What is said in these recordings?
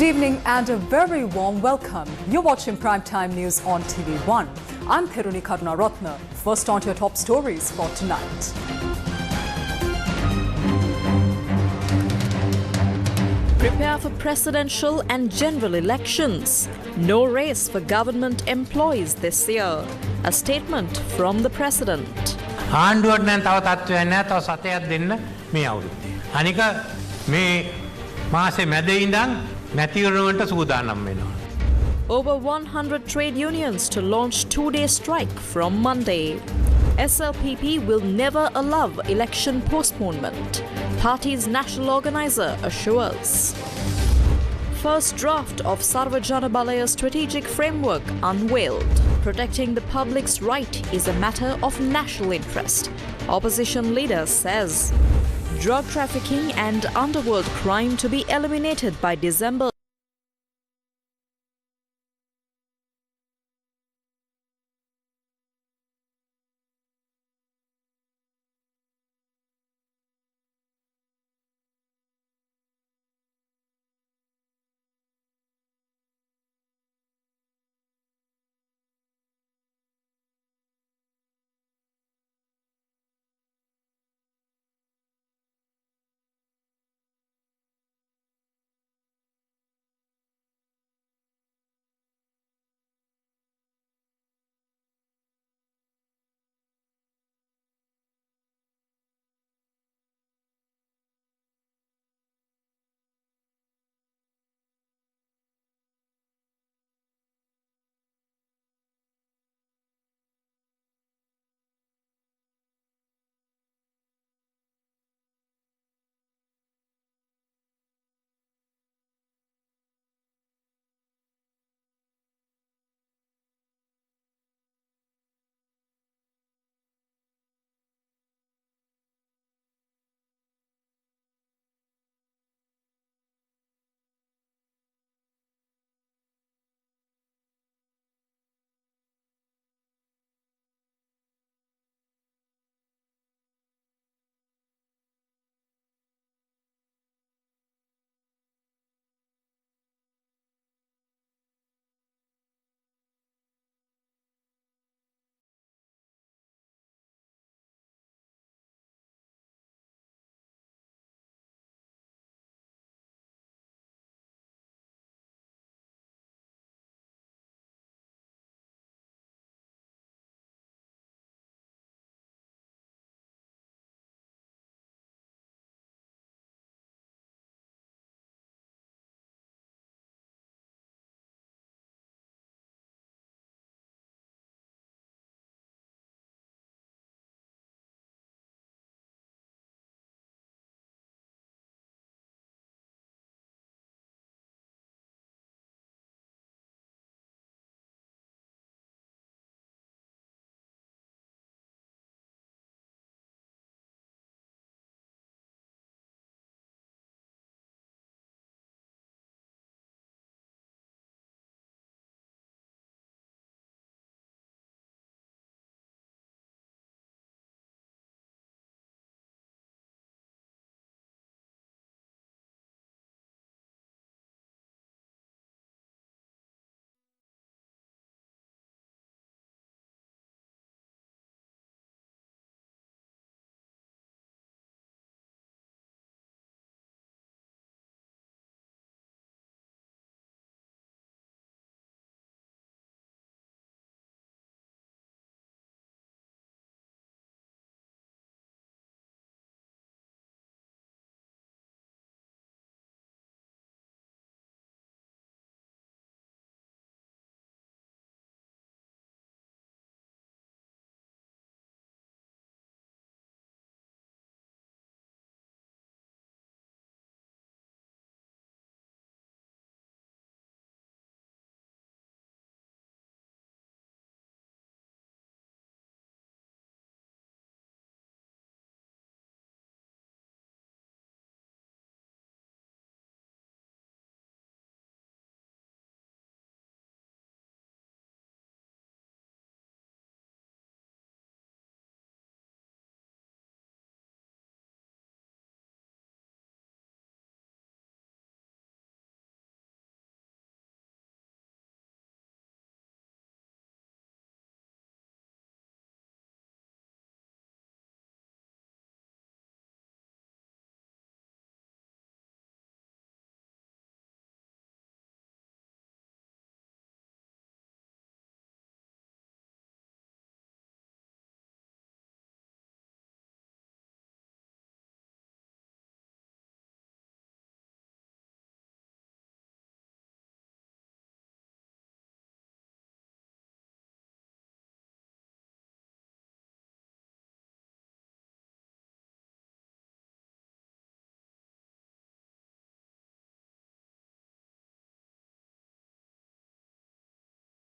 Good evening and a very warm welcome. You're watching Primetime News on TV1. I'm Piruni Karunaratna. First on to your top stories for tonight. Prepare for presidential and general elections. No race for government employees this year. A statement from the president. ආණ්ඩුවට නම් තව තත්ත්වයක් නැහැ. තව සතයක් දෙන්න මේ අවුරුද්දේ. අනික මේ මාසේ මැද ඉඳන් නැතිවරණයට සූදානම් වෙනවා. Over 100 trade unions to launch two-day strike from Monday. SLPP will never allow election postponement. Party's national organizer assures. First draft of Sarvajana Balaya's strategic framework unveiled. Protecting the public's right is a matter of national interest. Opposition leader says. Drug trafficking and underworld crime to be eliminated by December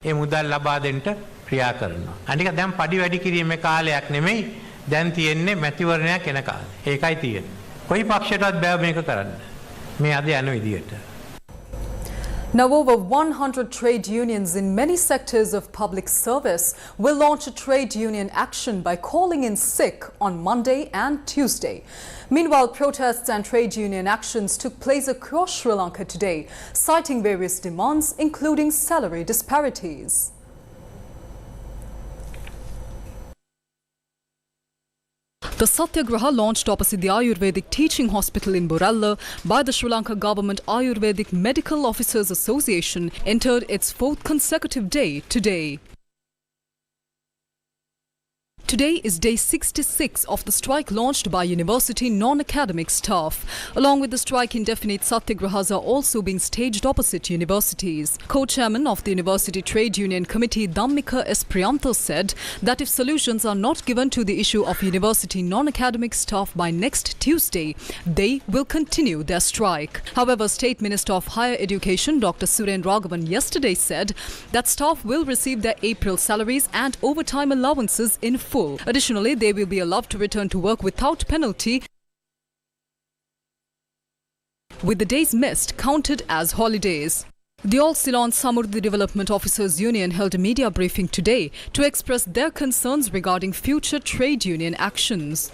ඒ මුදල් ලබා දෙන්න ක්‍රියා කරනවා. අනික දැන් පඩි වැඩි කිරීමේ කාලයක් නෙමෙයි. දැන් තියෙන්නේ මැතිවරණයක් එන කාලේ. ඒකයි තියෙන්නේ. කොයි පක්ෂයටවත් බෑ මේක කරන්න. මේ අද යන විදියට. Now, over 100 trade unions in many sectors of public service will launch a trade union action by calling in sick on Monday and Tuesday. Meanwhile, protests and trade union actions took place across Sri Lanka today, citing various demands, including salary disparities. The Satyagraha, launched opposite the Ayurvedic Teaching Hospital in Boralla by the Sri Lanka Government Ayurvedic Medical Officers Association, entered its 4th consecutive day today. Today is day 66 of the strike launched by university non-academic staff. Along with the strike, indefinite satyagrahas are also being staged opposite universities. Co-chairman of the University Trade Union Committee, Dhammika S. Priyanto, said that if solutions are not given to the issue of university non-academic staff by next Tuesday, they will continue their strike. However, State Minister of Higher Education, Dr. Suren Raghavan, yesterday said that staff will receive their April salaries and overtime allowances in full. Additionally, they will be allowed to return to work without penalty, with the days missed counted as holidays. The All Ceylon Samurdhi Development Officers Union held a media briefing today to express their concerns regarding future trade union actions.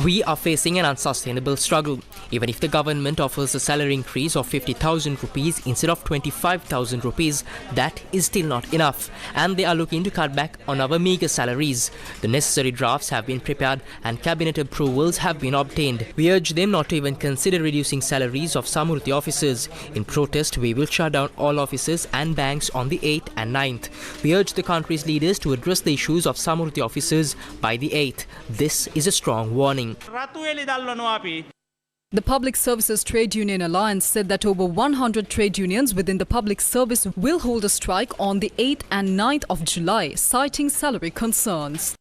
We are facing an unsustainable struggle. Even if the government offers a salary increase of 50,000 rupees instead of 25,000 rupees, that is still not enough. And they are looking to cut back on our meagre salaries. The necessary drafts have been prepared and cabinet approvals have been obtained. We urge them not to even consider reducing salaries of Samurdhi officers. In protest, we will shut down all offices and banks on the 8th and 9th. We urge the country's leaders to address the issues of Samurdhi officers by the 8th. This is a strong warning. The Public Services Trade Union Alliance said that over 100 trade unions within the public service will hold a strike on the 8th and 9th of July, citing salary concerns.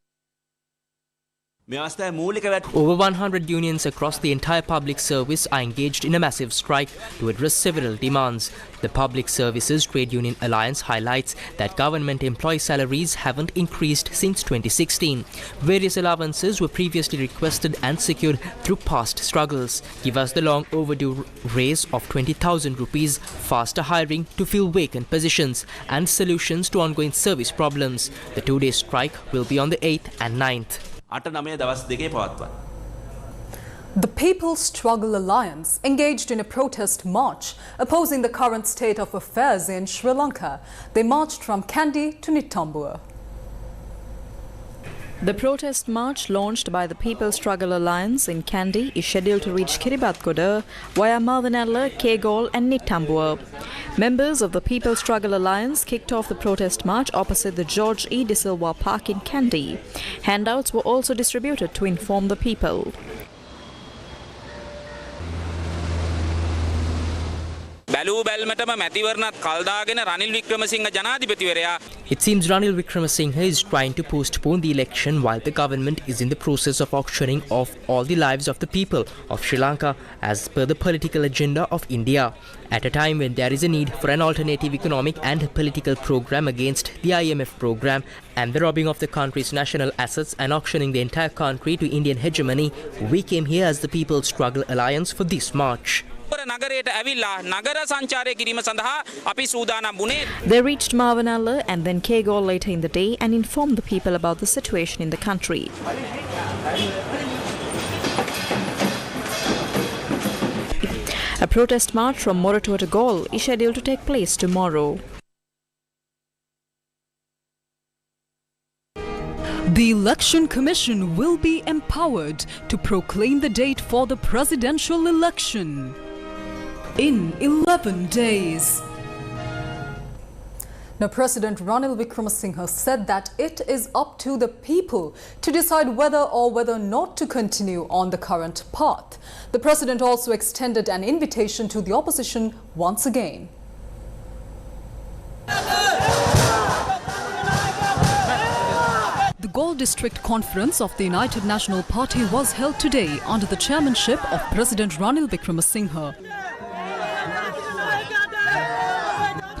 Over 100 unions across the entire public service are engaged in a massive strike to address several demands. The Public Services Trade Union Alliance highlights that government employee salaries haven't increased since 2016. Various allowances were previously requested and secured through past struggles. Give us the long overdue raise of 20,000 rupees, faster hiring to fill vacant positions, and solutions to ongoing service problems. The two-day strike will be on the 8th and 9th. The People's Struggle Alliance engaged in a protest march opposing the current state of affairs in Sri Lanka. They marched from Kandy to Nitambua. The protest march launched by the People's Struggle Alliance in Kandy is scheduled to reach Kiribathgoda via Madanalla, Kegol and Nitambua. Members of the People's Struggle Alliance kicked off the protest march opposite the George E. De Silva Park in Kandy. Handouts were also distributed to inform the people. It seems Ranil Wickremesinghe is trying to postpone the election while the government is in the process of auctioning off all the lives of the people of Sri Lanka as per the political agenda of India. At a time when there is a need for an alternative economic and political program against the IMF program and the robbing of the country's national assets and auctioning the entire country to Indian hegemony, we came here as the People's Struggle Alliance for this march. They reached Madanalla and then Kegol later in the day and informed the people about the situation in the country. A protest march from Moratua to Galle is scheduled to take place tomorrow. The Election Commission will be empowered to proclaim the date for the presidential election in 11 days. Now, President Ranil Wickremesinghe said that it is up to the people to decide whether or not to continue on the current path. The president also extended an invitation to the opposition once again. The Galle District Conference of the United National Party was held today under the chairmanship of President Ranil Wickremesinghe.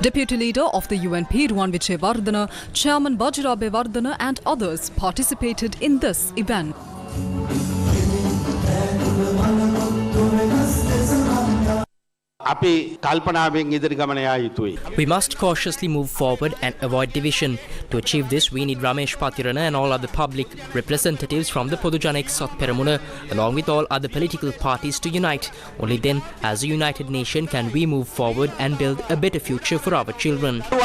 Deputy Leader of the UNP Ruwan Wicewardena, Chairman Bajira Bewardena and others participated in this event. We must cautiously move forward and avoid division. To achieve this, we need Ramesh Pathirana and all other public representatives from the Podujana Eksath Peramuna, along with all other political parties, to unite. Only then, as a united nation, can we move forward and build a better future for our children. No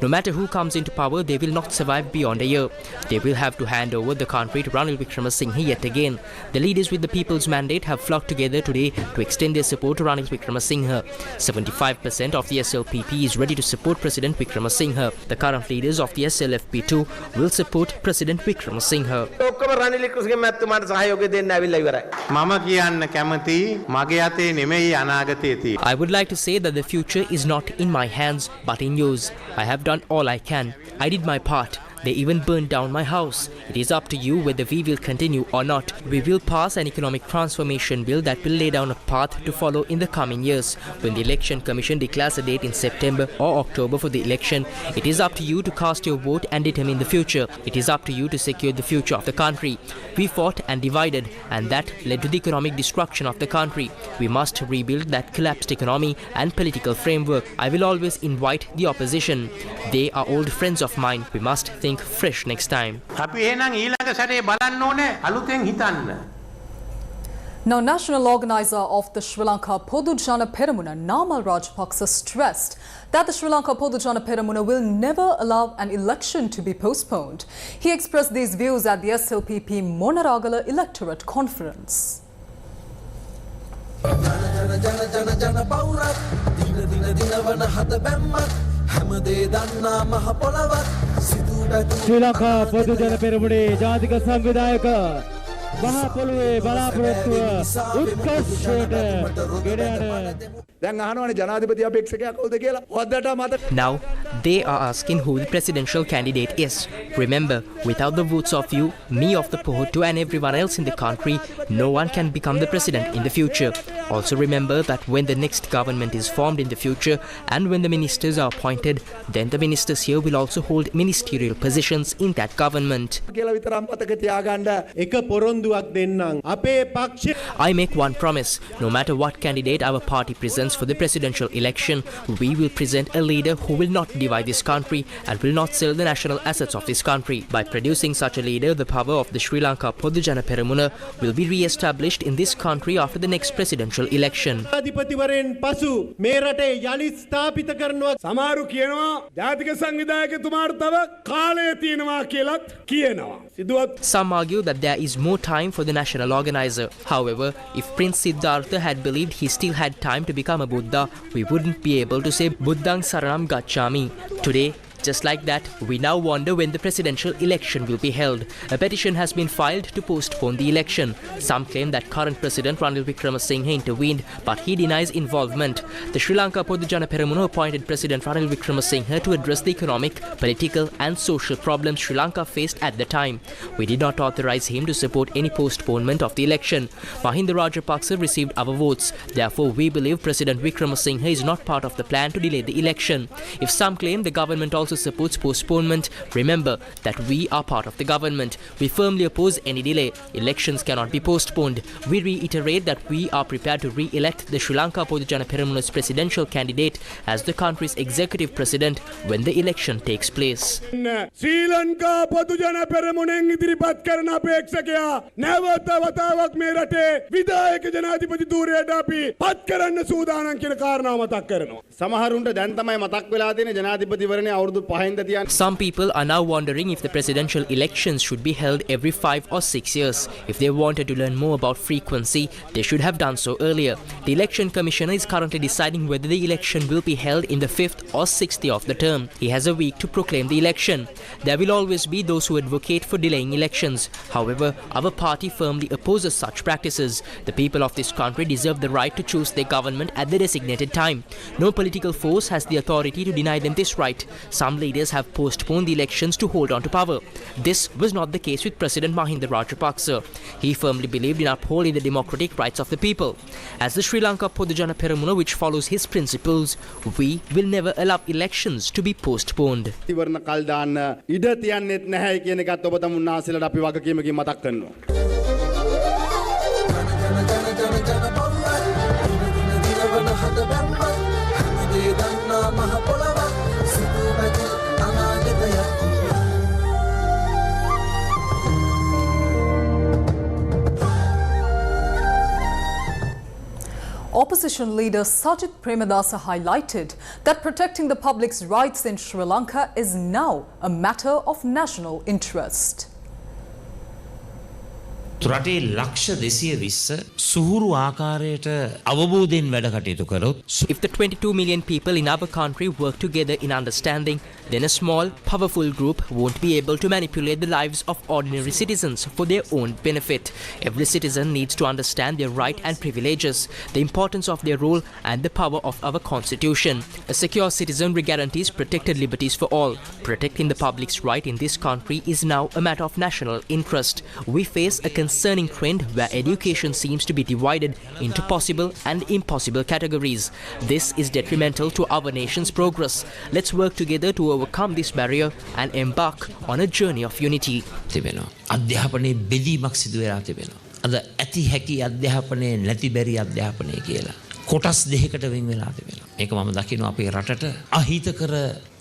matter who comes into power, they will not survive beyond a year. They will have to hand over the country to Ranil Wickremesinghe yet again. The leaders with the people's mandate have flocked together today to extend their support to Ranil Wickremesinghe. 75% of the SLPP is ready to support President Wickremesinghe. The current leaders of the SLFP2 will support President Wickremesinghe. I would like to say that the future is not in my hands but in yours. I have done all I can. I did my part. They even burned down my house. It is up to you whether we will continue or not. We will pass an economic transformation bill that will lay down a path to follow in the coming years. When the Election Commission declares a date in September or October for the election, it is up to you to cast your vote and determine the future. It is up to you to secure the future of the country. We fought and divided, and that led to the economic destruction of the country. We must rebuild that collapsed economy and political framework. I will always invite the opposition. They are old friends of mine. We must think fresh next time. Now, national organizer of the Sri Lanka Podujana Peramuna, Namal Rajapaksa, stressed that the Sri Lanka Podujana Peramuna will never allow an election to be postponed. He expressed these views at the SLPP Monaragala electorate conference. ශ්‍රී ලංකා පොදු ජන පෙරමුණේ ජාතික සංවිධායක මහා පොළොවේ බලාපොරොත්තුව උත්කර්ෂයට ගෙන යන Now, they are asking who the presidential candidate is. Remember, without the votes of you, me of the Pohotu and everyone else in the country, no one can become the president in the future. Also remember that when the next government is formed in the future and when the ministers are appointed, then the ministers here will also hold ministerial positions in that government. I make one promise. No matter what candidate our party presents for the presidential election, we will present a leader who will not divide this country and will not sell the national assets of this country. By producing such a leader, the power of the Sri Lanka Podujana Peramuna will be re-established in this country after the next presidential election. Some argue that there is more time for the national organizer. However, if Prince Siddhartha had believed he still had time to become a Buddha, we wouldn't be able to say Buddhang Saranam Gacchami. Today, just like that, we now wonder when the presidential election will be held. A petition has been filed to postpone the election. Some claim that current President Ranil Wickremesinghe intervened, but he denies involvement. The Sri Lanka Podujana Peramuna appointed President Ranil Wickremesinghe to address the economic, political and social problems Sri Lanka faced at the time. We did not authorize him to support any postponement of the election. Mahinda Rajapaksa received our votes. Therefore, we believe President Wickremesinghe is not part of the plan to delay the election. If some claim the government also supports postponement, remember that we are part of the government. We firmly oppose any delay. Elections cannot be postponed. We reiterate that we are prepared to re-elect the Sri Lanka Podujana Peramuna's presidential candidate as the country's executive president when the election takes place. Sri Lanka Podujana Peramunen ඉදිරිපත් කරන අපේක්ෂකයා නැවත වතාවක් මේ රටේ විධායක ජනාධිපති ධූරයට අපි පත් කරන්න සූදානම් කියන කාරණාව මතක් කරනවා. සමහරුන්ට දැන් තමයි මතක් වෙලා තියෙන ජනාධිපතිවරණේ අවුරුදු Some people are now wondering if the presidential elections should be held every 5 or 6 years. If they wanted to learn more about frequency, they should have done so earlier. The election commissioner is currently deciding whether the election will be held in the 5th or 6th year of the term. He has a week to proclaim the election. There will always be those who advocate for delaying elections. However, our party firmly opposes such practices. The people of this country deserve the right to choose their government at the designated time. No political force has the authority to deny them this right. Some some leaders have postponed the elections to hold on to power. This was not the case with President Mahinda Rajapaksa. He firmly believed in upholding the democratic rights of the people. As the Sri Lanka Podujana Peramuna, which follows his principles, we will never allow elections to be postponed. ඉවරණ කල් දාන්න ඉඩ තියන්නෙත් නැහැ කියන එකත් ඔබ තමුන්නාසලට අපි වගකීමකින් මතක් කරනවා. Opposition leader SAjit Premadasa highlighted that protecting the public's rights in Sri Lanka is now a matter of national interest. රටේ ලක්ෂ 220 සුහුරු ආකාරයට අවබෝධයෙන් වැඩ කටයුතු කරොත් If the 22 million people in our country work together in understanding, then a small, powerful group won't be able to manipulate the lives of ordinary citizens for their own benefit. Every citizen needs to understand their right and privileges, the importance of their role and the power of our constitution. A secure citizenry guarantees protected liberties for all. Protecting the public's right in this country is now a matter of national interest. We face a concerning trend where education seems to be divided into possible and impossible categories. This is detrimental to our nation's progress. Let's work together to overcome this barrier and embark on a journey of unity. තිබෙනවා. අධ්‍යාපනයේ බෙදීමක් සිදු වෙලා තිබෙනවා. අද ඇති හැකි අධ්‍යාපනයේ නැති බැරි අධ්‍යාපනය කියලා. කොටස් දෙකකට වෙන් වෙලා තිබෙනවා. මේක මම දකිනවා අපේ රටට අහිතකර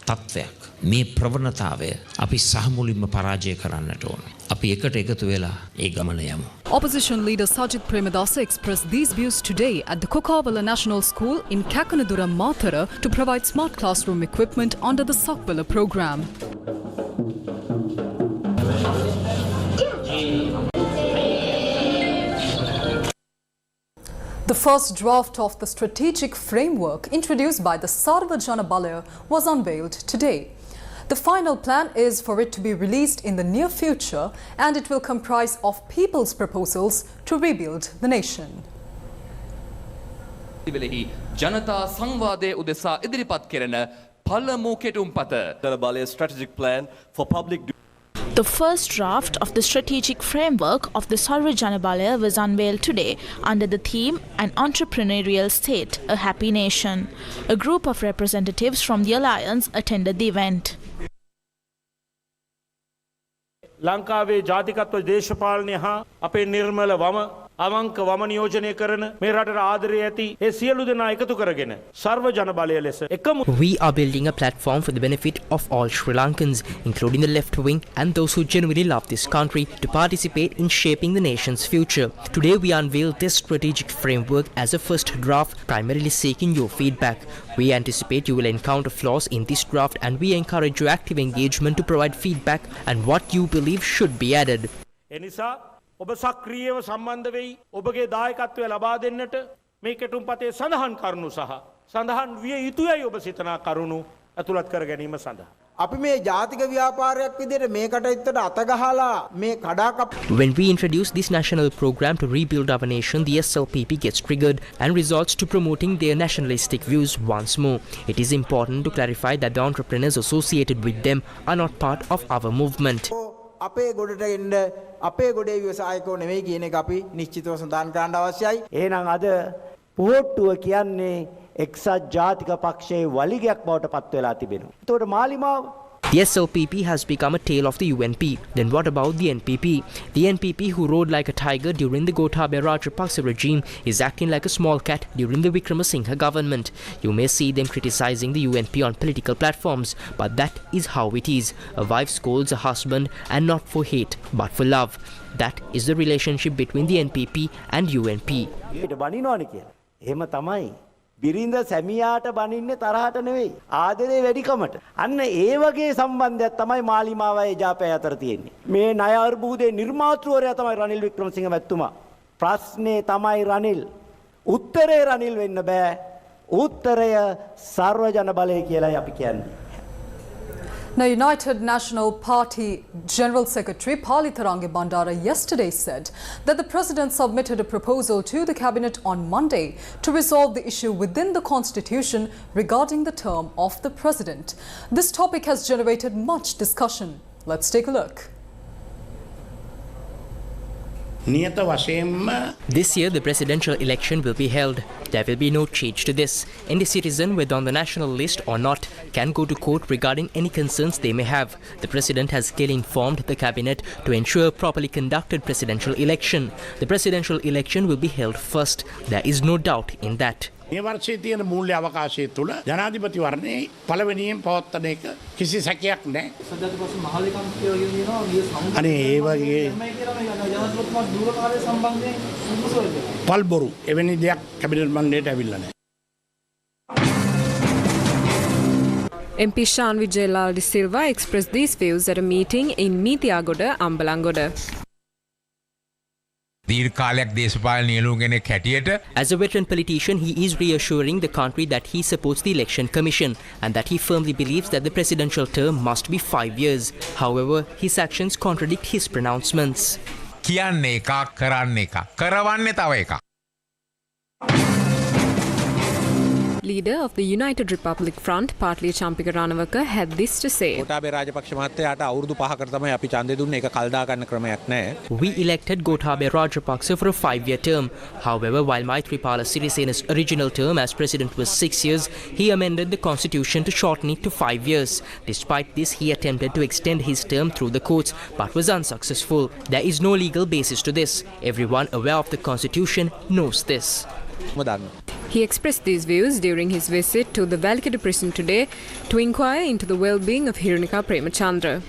තත්ත්වයක්. මේ ප්‍රවණතාවය අපි සහමුලින්ම පරාජය කරන්නට ඕන. අපි එකට එකතු වෙලා ඒ ගමන යමු. Opposition leader SAjit Premadasa expressed these views today at the Kokavala National School in Kakanadura, Mathura to provide smart classroom equipment under the Sakbala program. The first draft of the strategic framework introduced by the Sarvajana Balaya was unveiled today. The final plan is for it to be released in the near future, and it will comprise of people's proposals to rebuild the nation. ජනතා සංවාදයේ උදෙසා ඉදිරිපත් කෙරෙන පළමු කෙටුම්පත Balaya strategic plan for public. The first draft of the strategic framework of the Sarvajana Balaya was unveiled today under the theme An Entrepreneurial State, a Happy Nation. A group of representatives from the alliance attended the event. ලංකාවේ ජාතිකත්ව දේශපාලනය හා අපේ නිර්මල වම අවංක වම නියෝජනය කරන මේ රටට ආදරය ඇති ඒ සියලු දෙනා එකතු කරගෙන සර්ව ජන බලය ලෙස එකම We are building a platform for the benefit of all Sri Lankans, including the left wing and those who genuinely love this country, to participate in shaping the nation's future. Today we unveil this strategic framework as a first draft, primarily seeking your feedback. We anticipate you will encounter flaws in this draft, and we encourage your active engagement to provide feedback and what you believe should be added. එනිසා ඔබ සක්‍රියව සම්බන්ධ වෙයි ඔබගේ දායකත්වය ලබා දෙන්නට මේ කෙටුම්පතේ සඳහන් කරුණු සහ සඳහන් විය යුතුයයි ඔබ සිතනා කරුණු ඇතුළත් කර ගැනීම සඳහා. අපි මේ ජාතික ව්‍යාපාරයක් විදිහට මේ කටයුත්තට අත ගහලා මේ කඩාකප්ප. When we introduce this national program to rebuild our nation, the SLPP gets triggered and resorts to promoting their nationalistic views once more. It is important to clarify that the entrepreneurs associated with them are not part of our movement. අපේ ගොඩට එන්න අපේ ගොඩේ ව්‍යවසායකෝ නෙවෙයි කියන එක අපි නිශ්චිතව සඳහන් කරන්න අවශ්‍යයි. එහෙනම් අද පොහොට්ටුව කියන්නේ එක්සත් ජාතික පක්ෂයේ වලිගයක් බවට පත් වෙලා තිබෙනවා. ඒතකොට මාලිමාව The SLPP has become a tail of the UNP. Then what about the NPP? The NPP, who rode like a tiger during the Gotabaya Rajapaksa regime, is acting like a small cat during the Wickramasinghe government. You may see them criticizing the UNP on political platforms, but that is how it is. A wife scolds a husband, and not for hate, but for love. That is the relationship between the NPP and UNP. බිරිඳ සැමියාට බනින්නේ තරහට නෙවෙයි ආදරේ වැඩිකමට. අන්න ඒ වගේ සම්බන්ධයක් තමයි මාලිමාවයි එජාපය අතර තියෙන්නේ. මේ ණය අර්බුදේ නිර්මාතෘවරයා තමයි රනිල් වික්‍රමසිංහ මැතිතුමා. ප්‍රශ්නේ තමයි රනිල්. උත්තරේ රනිල් වෙන්න බෑ. උත්තරය සර්වජන බලය කියලායි අපි කියන්නේ. Now, United National Party General Secretary Palitharange Bandara yesterday said that the President submitted a proposal to the Cabinet on Monday to resolve the issue within the Constitution regarding the term of the President. This topic has generated much discussion. Let's take a look. This year, the presidential election will be held. There will be no change to this. Any citizen, whether on the national list or not, can go to court regarding any concerns they may have. The president has clearly informed the cabinet to ensure a properly conducted presidential election. The presidential election will be held first. There is no doubt in that. මේ වර්ෂයේ තියෙන මූල්‍ය අවකාශය තුළ ජනාධිපතිවරණේ පළවෙනියෙන් පවත්වන එක කිසි සැකයක් නැහැ. අනේ ඒ වගේ පල්බොරු එවැනි දෙයක් කැබිනට් මණ්ඩලයට ඇවිල්ලා නැහැ. MP Shan Vijayalal De Silva expressed these views at a meeting in Meetiyagoda, Ambalangoda. As a veteran politician, he is reassuring the country that he supports the Election Commission and that he firmly believes that the presidential term must be 5 years. However, his actions contradict his pronouncements. Leader of the United Republic Front, Partly Champika Ranawaka, had this to say. We elected Gotabaya Rajapaksa for a 5-year term. However, while Maithripala Sirisena's original term as president was 6 years, he amended the constitution to shorten it to 5 years. Despite this, he attempted to extend his term through the courts but was unsuccessful. There is no legal basis to this. Everyone aware of the constitution knows this. He expressed these views during his visit to the Valkada prison today to inquire into the well-being of Hirunika Premachandra.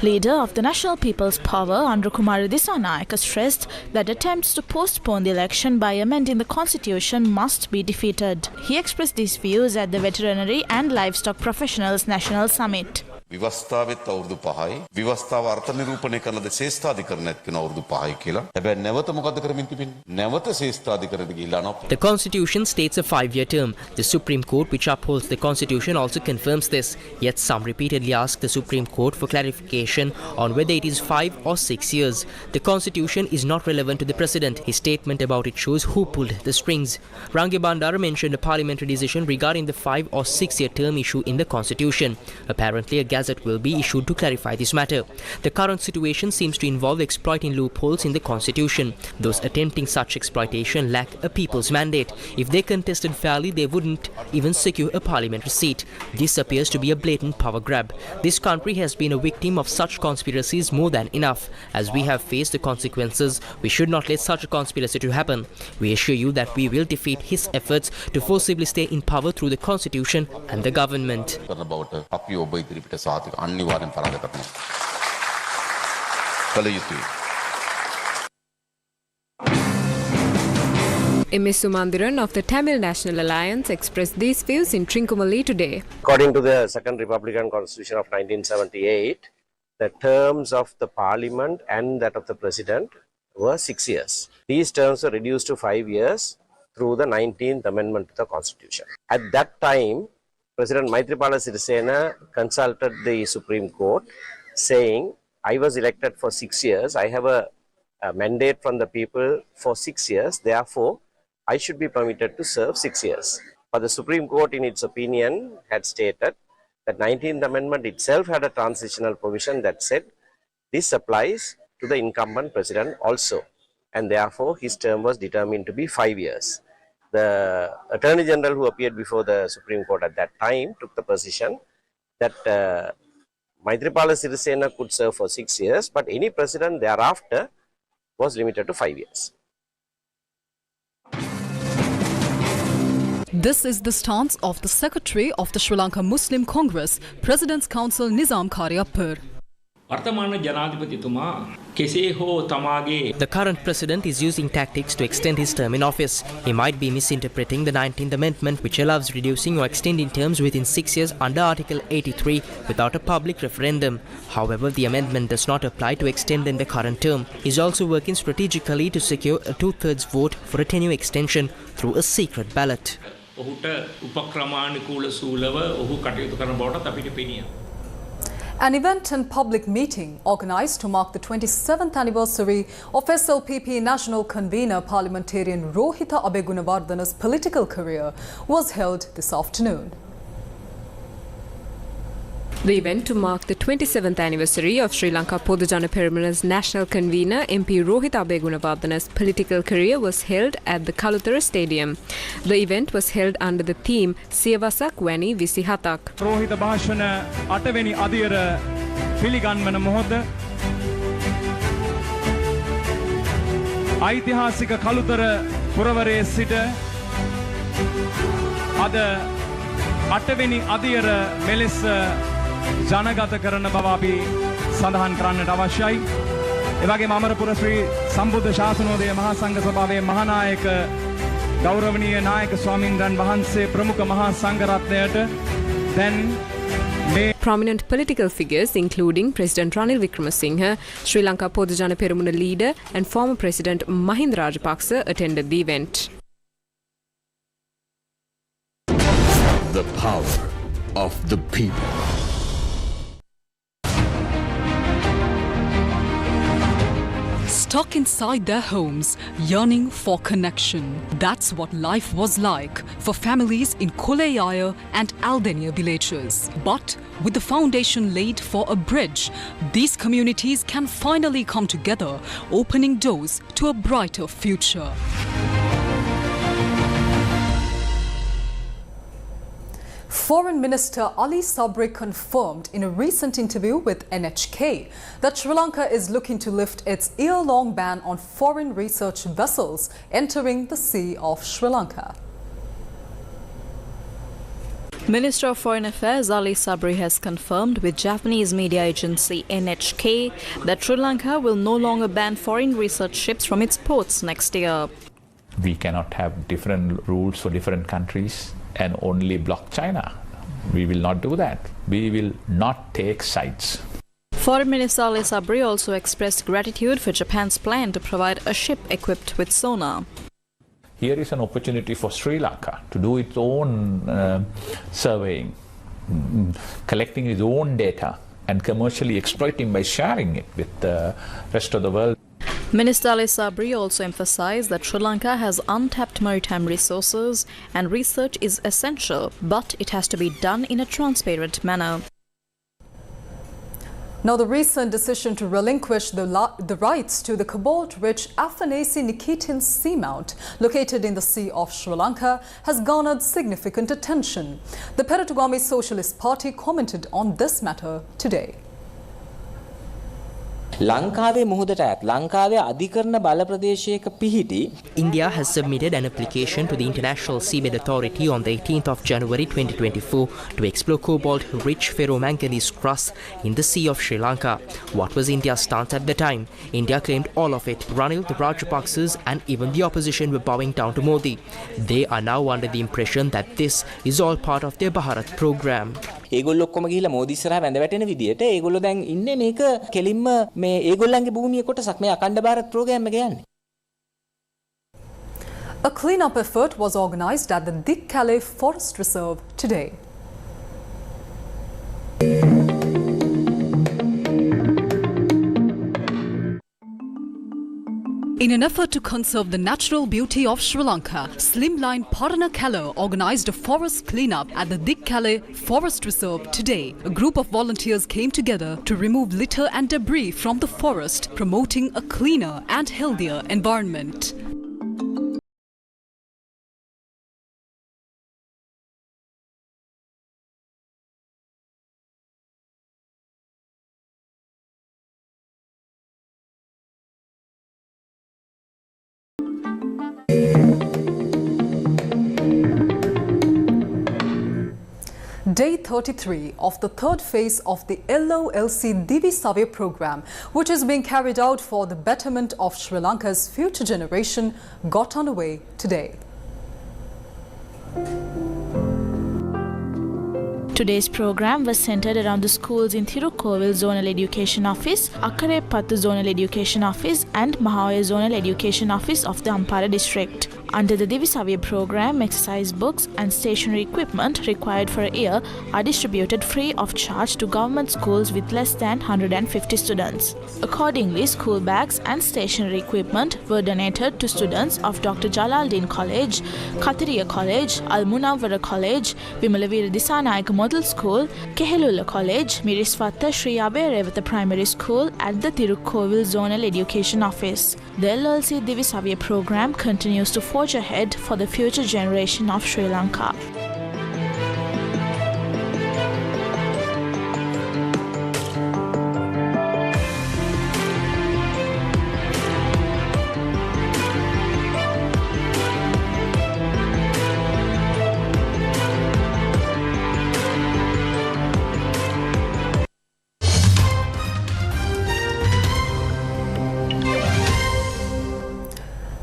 Leader of the National People's Power, Andrukumara Dissanayaka, stressed that attempts to postpone the election by amending the constitution must be defeated. He expressed these views at the Veterinary and Livestock Professionals National Summit. විවස්ථාවෙත් අවුරුදු 5යි විවස්ථාව අර්ථ නිරූපණය කරන ද ශේෂ්ඨාධිකරණයත් කියන අවුරුදු 5යි කියලා. හැබැයි නැවත මොකද කරමින් තිබෙන්නේ? නැවත ශේෂ්ඨාධිකරණයට ගිහිල්ලා නැහැ. The constitution states a 5-year term. The Supreme Court, which upholds the constitution, also confirms this. Yet some repeatedly ask the Supreme Court for clarification on whether it is 5 or 6 years. The constitution is not relevant to the president. His statement about it shows who pulled the strings. Range Bandara mentioned a parliamentary decision regarding the 5 or 6-year term issue in the constitution. Apparently, a gazette will be issued to clarify this matter. The current situation seems to involve exploiting loopholes in the constitution. Those attempting such exploitation lack a people's mandate. If they contested fairly, they wouldn't even secure a parliamentary seat. This appears to be a blatant power grab. This country has been a victim of such conspiracies more than enough. As we have faced the consequences, we should not let such a conspiracy to happen. We assure you that we will defeat his efforts to forcibly stay in power through the constitution and the government. MS Sumandiran of the Tamil National Alliance expressed these views in Trincomalee today. According to the Second Republican Constitution of 1978, the terms of the Parliament and that of the President were 6 years. These terms were reduced to 5 years through the 19th Amendment to the Constitution. At that time, President Maithripala Sirisena consulted the Supreme Court saying, I was elected for 6 years, I have a mandate from the people for 6 years, therefore I should be permitted to serve 6 years. But the Supreme Court in its opinion had stated that 19th Amendment itself had a transitional provision that said this applies to the incumbent president also, and therefore his term was determined to be 5 years. The Attorney General who appeared before the Supreme Court at that time took the position that Maithripala Sirisena could serve for 6 years, but any president thereafter was limited to 5 years. This is the stance of the Secretary of the Sri Lanka Muslim Congress, President's Council Nizam Karyappur. The current president is using tactics to extend his term in office. He might be misinterpreting the 19th Amendment, which allows reducing or extending terms within 6 years under Article 83 without a public referendum. However, the amendment does not apply to extending the current term. He is also working strategically to secure a 2/3 vote for a 10-year extension through a secret ballot. An event and public meeting organised to mark the 27th anniversary of SLPP National Convener Parliamentarian Rohitha Abegunawardana's political career was held this afternoon. The event to mark the 27th anniversary of Sri Lanka Podujana Peramula's national convener MP Rohitha Abegunawardana's political career was held at the Kaluthara Stadium. The event was held under the theme Siyawasak Wani Visihatak. Rohitha Bhashana Ataveni Adira Piliganmana Mohoda Aitihasika Kaluthara Puravare Sita Ada Ataveni Adira Melissa ජනගත කරන බව අපි සඳහන් කරන්නට අවශ්‍යයි. ඒ වගේම අමරපුර ශ්‍රී සම්බුද්ධ ශාසනෝදය මහා සංඝ සභාවේ මහානායක ගෞරවනීය නායක ස්වාමින්ද්‍රයන් වහන්සේ ප්‍රමුඛ මහා සංඝරත්නයට දැන් Prominent political figures including President Ranil Wickremesinghe, Sri Lanka Podujana Peramuna leader and former President Mahinda Rajapaksa attended the event. The power of the people. Stuck inside their homes, yearning for connection. That's what life was like for families in Koleyaya and Aldenia villages. But with the foundation laid for a bridge, these communities can finally come together, opening doors to a brighter future. Foreign Minister Ali Sabri confirmed in a recent interview with NHK that Sri Lanka is looking to lift its year-long ban on foreign research vessels entering the Sea of Sri Lanka. Minister of Foreign Affairs Ali Sabri has confirmed with Japanese media agency NHK that Sri Lanka will no longer ban foreign research ships from its ports next year. We cannot have different rules for different countries and only block China. We will not do that. We will not take sides. Foreign Minister Ali Sabri also expressed gratitude for Japan's plan to provide a ship equipped with sonar. Here is an opportunity for Sri Lanka to do its own surveying, collecting its own data and commercially exploiting by sharing it with the rest of the world. Minister Ali Sabri also emphasized that Sri Lanka has untapped maritime resources and research is essential, but it has to be done in a transparent manner. Now, the recent decision to relinquish the rights to the cobalt-rich Afanasi Nikitin seamount located in the Sea of Sri Lanka has garnered significant attention. The Peratugami Socialist Party commented on this matter today. ලංකාවේ මුහුදට අයත් ලංකාවේ අධිකරණ බල ප්‍රදේශයක පිහිටි India has submitted an application to the International Seabed Authority on the 18th of January 2024 to explore cobalt-rich ferromanganese crusts in the Sea of Sri Lanka. What was India's stance at the time? India claimed all of it. Ranil, the Rajapaksas and even the opposition were bowing down to Modi. They are now under the impression that this is all part of their Bharat program. ඒගොල්ලෝ ඔක්කොම ගිහිල්ලා මෝදි ඉස්සරහා වැඳ වැටෙන විදියට ඒගොල්ලෝ දැන් ඉන්නේ මේක කෙලින්ම මේ ඒගොල්ලන්ගේ භූමිය කොටසක් මේ අඛණ්ඩ ಭಾರತ್ ප්‍රෝග්‍රෑම් එක යන්නේ. A clean-up effort was organised at the Dikkale Forest Reserve today. In an effort to conserve the natural beauty of Sri Lanka, Slimline Paranakala organised a forest cleanup at the Dikkale Forest Reserve today. A group of volunteers came together to remove litter and debris from the forest, promoting a cleaner and healthier environment. Day 33 of the third phase of the LOLC Divi Survey program, which is being carried out for the betterment of Sri Lanka's future generation, got underway today. Today's program was centered around the schools in Thirukkoval Zonal Education Office, Akkarepattu Zonal Education Office and Mahawaya Zonal Education Office of the Ampara district. Under the Divi Survey program, exercise books and stationery equipment required for a year are distributed free of charge to government schools with less than 150 students. Accordingly, school bags and stationery equipment were donated to students of Dr. Jalaluddin College, Kathiriya College, Al Munawwara College, Vimalavira Disanayaka Model School, Kehelula College, Miriswatta Sri Abeyarewata Primary School at the Thirukkoval Zonal Education Office. The LLC Divi Survey program continues to forge ahead for the future generation of Sri Lanka.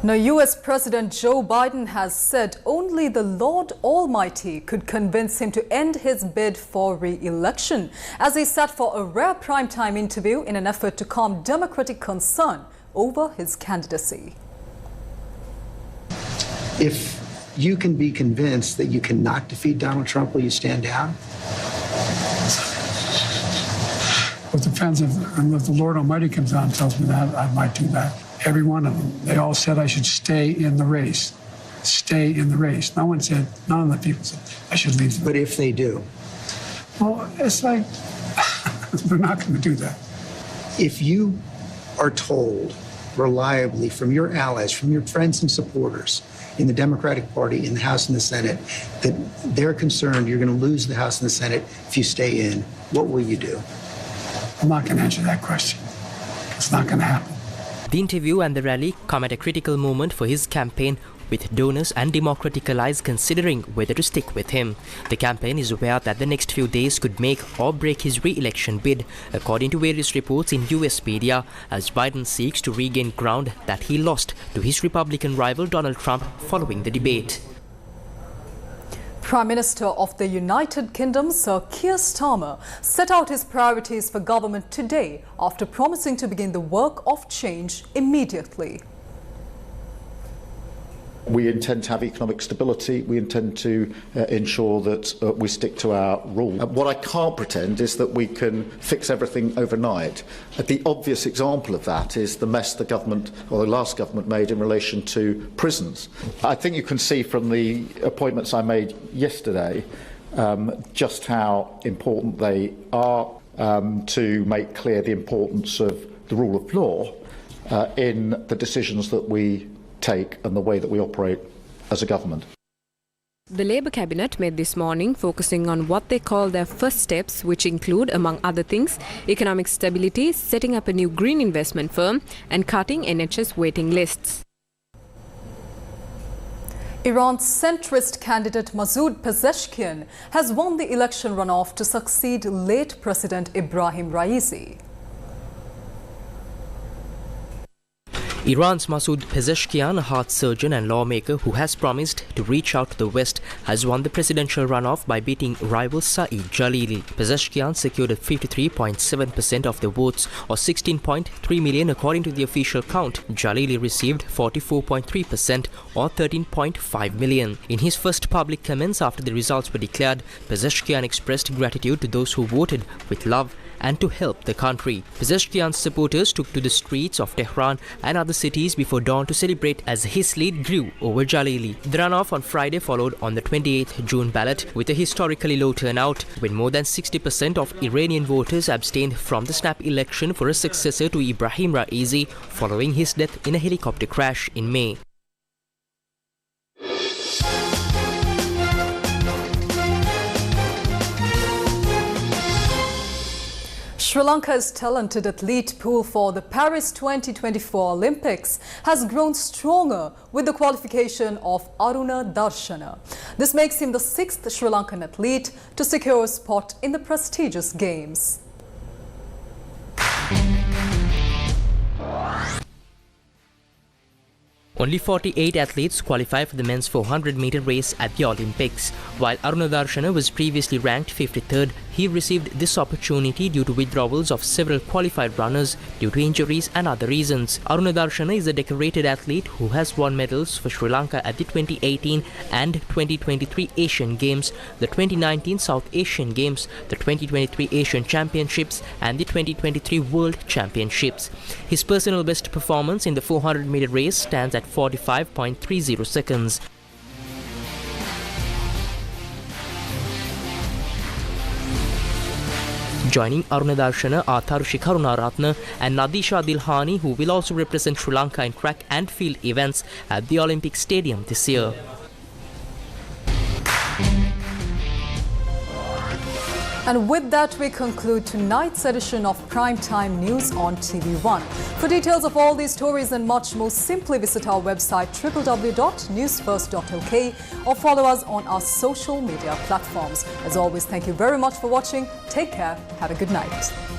Now, US President Joe Biden has said only the Lord Almighty could convince him to end his bid for re-election as he sat for a rare primetime interview in an effort to calm Democratic concern over his candidacy. If you can be convinced that you cannot defeat Donald Trump, will you stand down? Well, it depends if the Lord Almighty comes out and tells me that, I might do that. Every one of them. They all said I should stay in the race. Stay in the race. None of the people said I should leave. But if they do? Well, it's like, they're not going to do that. If you are told reliably from your allies, from your friends and supporters in the Democratic Party, in the House and the Senate, that they're concerned you're going to lose the House and the Senate if you stay in, what will you do? I'm not going to answer that question. It's not going to happen. The interview and the rally come at a critical moment for his campaign, with donors and Democratic allies considering whether to stick with him. The campaign is aware that the next few days could make or break his re-election bid, according to various reports in US media, as Biden seeks to regain ground that he lost to his Republican rival Donald Trump following the debate. Prime Minister of the United Kingdom, Sir Keir Starmer, set out his priorities for government today after promising to begin the work of change immediately. We intend to have economic stability. We intend to ensure that we stick to our rules. What I can't pretend is that we can fix everything overnight. The obvious example of that is the mess the government, or the last government, made in relation to prisons. I think you can see from the appointments I made yesterday just how important they are to make clear the importance of the rule of law in the decisions that we take and the way that we operate as a government. The Labour Cabinet met this morning focusing on what they call their first steps, which include, among other things, economic stability, setting up a new green investment firm and cutting NHS waiting lists. Iran's centrist candidate Masoud Pezeshkian has won the election runoff to succeed late President Ibrahim Raisi. Iran's Masoud Pezeshkian, a heart surgeon and lawmaker who has promised to reach out to the West, has won the presidential runoff by beating rival Saeed Jalili. Pezeshkian secured 53.7% of the votes, or 16.3 million according to the official count. Jalili received 44.3%, or 13.5 million. In his first public comments after the results were declared, Pezeshkian expressed gratitude to those who voted with love and to help the country. Pezeshkian's supporters took to the streets of Tehran and other cities before dawn to celebrate as his lead grew over Jalili. The runoff on Friday followed on the 28th June ballot with a historically low turnout, when more than 60% of Iranian voters abstained from the snap election for a successor to Ibrahim Raisi following his death in a helicopter crash in May. Sri Lanka's talented athlete pool for the Paris 2024 Olympics has grown stronger with the qualification of ARUN Darshana. This makes him the 6th Sri Lankan athlete to secure a spot in the prestigious games. Only 48 athletes qualify for the men's 400-meter race at the Olympics. While ARUN Darshana was previously ranked 53rd, he received this opportunity due to withdrawals of several qualified runners due to injuries and other reasons. ARUN Darshana is a decorated athlete who has won medals for Sri Lanka at the 2018 and 2023 Asian Games, the 2019 South Asian Games, the 2023 Asian Championships and the 2023 World Championships. His personal best performance in the 400-meter race stands at 45.30 seconds. Joining ARUN Darshana are Tarushi Karunaratne and Nadisha Dilhani, who will also represent Sri Lanka in track and field events at the Olympic Stadium this year. And with that, we conclude tonight's edition of Primetime News on TV1. For details of all these stories and much more, simply visit our website www.newsfirst.lk or follow us on our social media platforms. As always, thank you very much for watching. Take care. Have a good night.